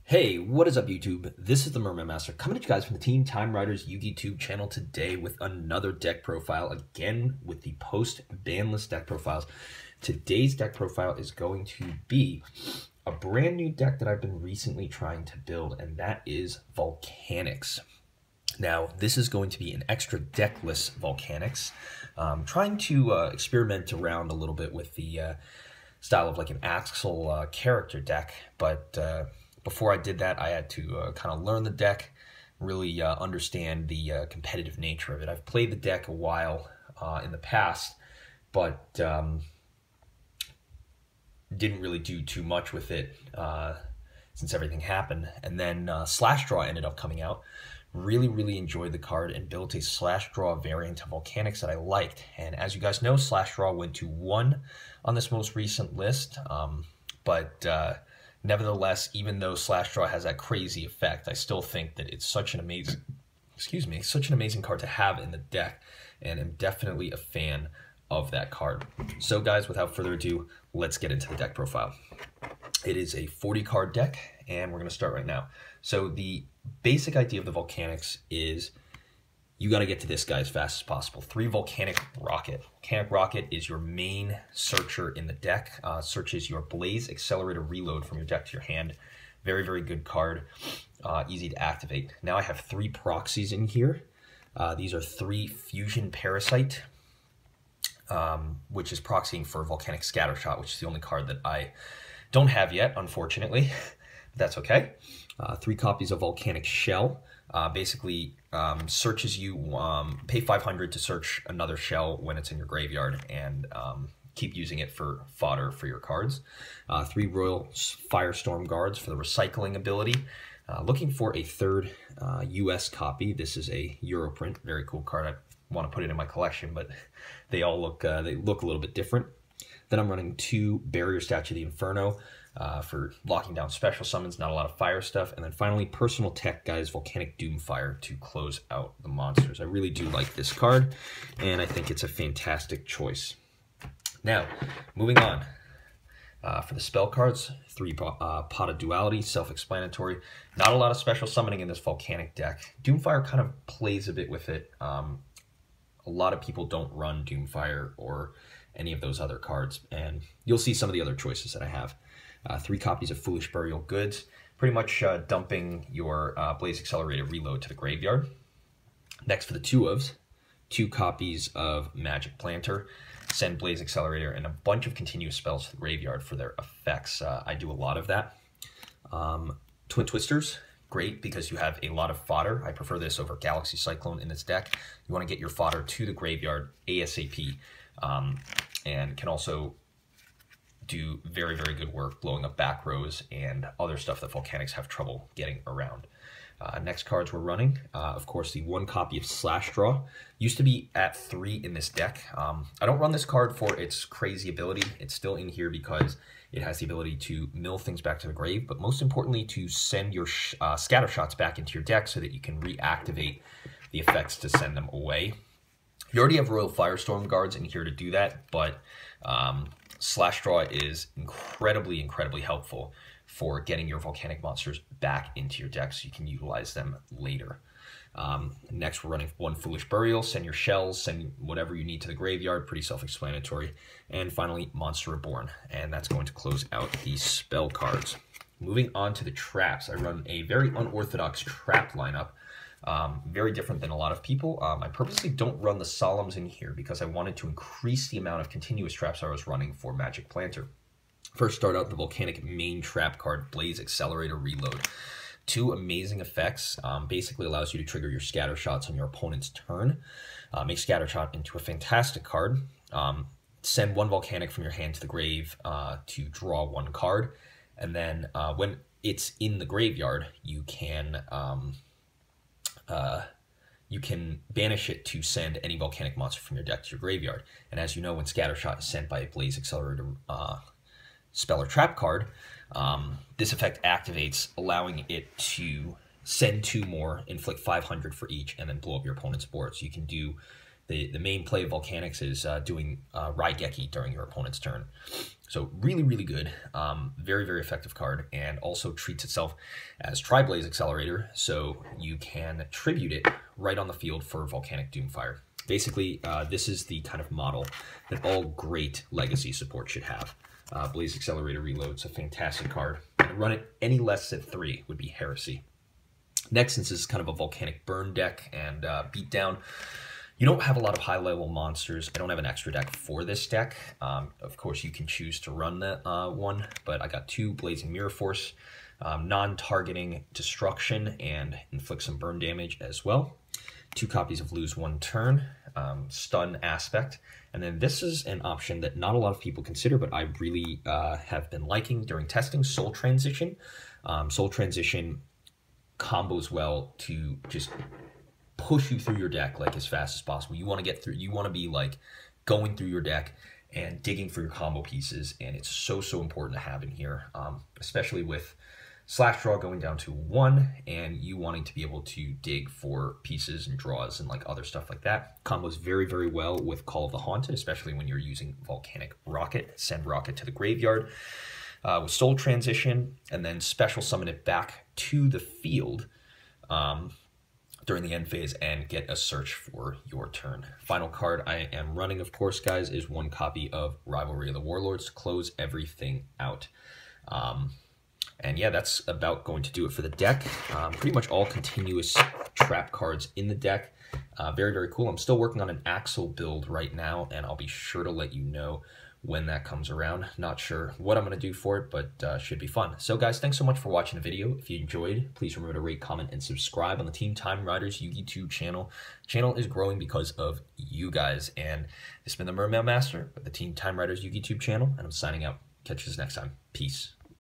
Hey, what is up YouTube? This is the Merman Master coming at you guys from the Team Time Riders Yugioh channel today with another deck profile, again with the post Banlist deck profiles. Today's deck profile is going to be a brand new deck that I've been recently trying to build, and that is Volcanics. Now, this is going to be an extra deckless Volcanics, trying to experiment around a little bit with the style of like an Axel character deck, but before I did that, I had to kind of learn the deck, really understand the competitive nature of it. I've played the deck a while in the past, but didn't really do too much with it since everything happened. And then Slash Draw ended up coming out. Really enjoyed the card and built a Slash Draw variant of Volcanics that I liked. And as you guys know, Slash Draw went to 1 on this most recent list, nevertheless, even though Slash Draw has that crazy effect, I still think that it's such an amazing, such an amazing card to have in the deck, and am definitely a fan of that card. So guys, without further ado, let's get into the deck profile. It is a 40 card deck, and we're going to start right now. So the basic idea of the Volcanics is you got to get to this guy as fast as possible. 3 Volcanic Rocket. Volcanic Rocket is your main searcher in the deck. Searches your Blaze Accelerator Reload from your deck to your hand. Very good card. Easy to activate. Now I have 3 proxies in here. These are 3 Fusion Parasite, which is proxying for Volcanic Scattershot, which is the only card that I don't have yet, unfortunately. But that's okay. 3 copies of Volcanic Shell. Basically searches you, pay 500 to search another shell when it's in your graveyard, and keep using it for fodder for your cards. 3 Royal Firestorm Guards for the recycling ability. Looking for a 3rd US copy. This is a Europrint, very cool card. I want to put it in my collection, but they all look a little bit different. Then I'm running 2 Barrier Statue of the Inferno. For locking down special summons, not a lot of fire stuff. And then finally, Personal Tech, guys, Volcanic Doomfire to close out the monsters. I really do like this card, and I think it's a fantastic choice. Now, moving on. For the spell cards, 3 Pot of Duality, self-explanatory. Not a lot of special summoning in this Volcanic deck. Doomfire kind of plays a bit with it. A lot of people don't run Doomfire or any of those other cards, and you'll see some of the other choices that I have. 3 copies of Foolish Burial Goods, pretty much dumping your Blaze Accelerator Reload to the graveyard. Next, for the 2 ofs, 2 copies of Magic Planter, send Blaze Accelerator and a bunch of continuous spells to the graveyard for their effects. I do a lot of that. Twin Twisters, great because you have a lot of fodder. I prefer this over Galaxy Cyclone in this deck. You want to get your fodder to the graveyard ASAP, and can also do very good work blowing up back rows and other stuff that Volcanics have trouble getting around. Next cards we're running, of course, the 1 copy of Slash Draw. Used to be at 3 in this deck. I don't run this card for its crazy ability. It's still in here because it has the ability to mill things back to the grave, but most importantly to send your scatter shots back into your deck so that you can reactivate the effects to send them away. You already have Royal Firestorm Guards in here to do that, but Slash Draw is incredibly helpful for getting your Volcanic monsters back into your deck so you can utilize them later. Next, we're running 1 Foolish Burial, send your shells, send whatever you need to the graveyard, pretty self-explanatory. And finally, Monster Reborn, and that's going to close out the spell cards. Moving on to the traps, I run a very unorthodox trap lineup. Very different than a lot of people. I purposely don't run the Solemns in here because I wanted to increase the amount of continuous traps I was running for Magic Planter. First, start out the Volcanic main trap card, Blaze Accelerator Reload. 2 amazing effects. Basically allows you to trigger your scatter shots on your opponent's turn. Make scatter shot into a fantastic card. Send 1 Volcanic from your hand to the grave to draw 1 card. And then when it's in the graveyard, you can banish it to send any Volcanic monster from your deck to your graveyard. And as you know, when Scattershot is sent by a Blaze Accelerator spell or trap card, this effect activates, allowing it to send 2 more, inflict 500 for each, and then blow up your opponent's board. So you can do the main play of Volcanics is doing Raigeki during your opponent's turn. So really, really good, very, very effective card, and also treats itself as Tri-Blaze Accelerator, so you can tribute it right on the field for Volcanic Doomfire. Basically, this is the kind of model that all great Legacy support should have. Blaze Accelerator Reload's a fantastic card, and run it any less than 3 would be heresy. Next, since this is kind of a Volcanic Burn deck and Beatdown, you don't have a lot of high-level monsters. I don't have an extra deck for this deck. Of course, you can choose to run that one, but I got 2 Blazing Mirror Force, non-targeting destruction, and inflict some burn damage as well. 2 copies of Lose One Turn, Stun Aspect, and then this is an option that not a lot of people consider, but I really have been liking during testing, Soul Transition. Soul Transition combos well to just push you through your deck like as fast as possible. You want to get through, you want to be like going through your deck and digging for your combo pieces, and it's so important to have in here, especially with Slash Draw going down to 1 and you wanting to be able to dig for pieces and draws and like other stuff like that. Combos very well with Call of the Haunted, especially when you're using Volcanic Rocket, send Rocket to the graveyard with Soul Transition, and then special summon it back to the field during the end phase and get a search for your turn. Final card I am running, of course, guys, is 1 copy of Rivalry of the Warlords to close everything out. And yeah, that's about going to do it for the deck. Pretty much all continuous trap cards in the deck. Very cool. I'm still working on an Axel build right now, and I'll be sure to let you know when that comes around. Not sure what I'm going to do for it, but should be fun. So guys, thanks so much for watching the video. If you enjoyed, please remember to rate, comment, and subscribe on the Team Time Riders Yugioh channel. Channel is growing because of you guys, and this has been the Mermail Master with the Team Time Riders Yugioh channel, and I'm signing out. Catch you next time. Peace.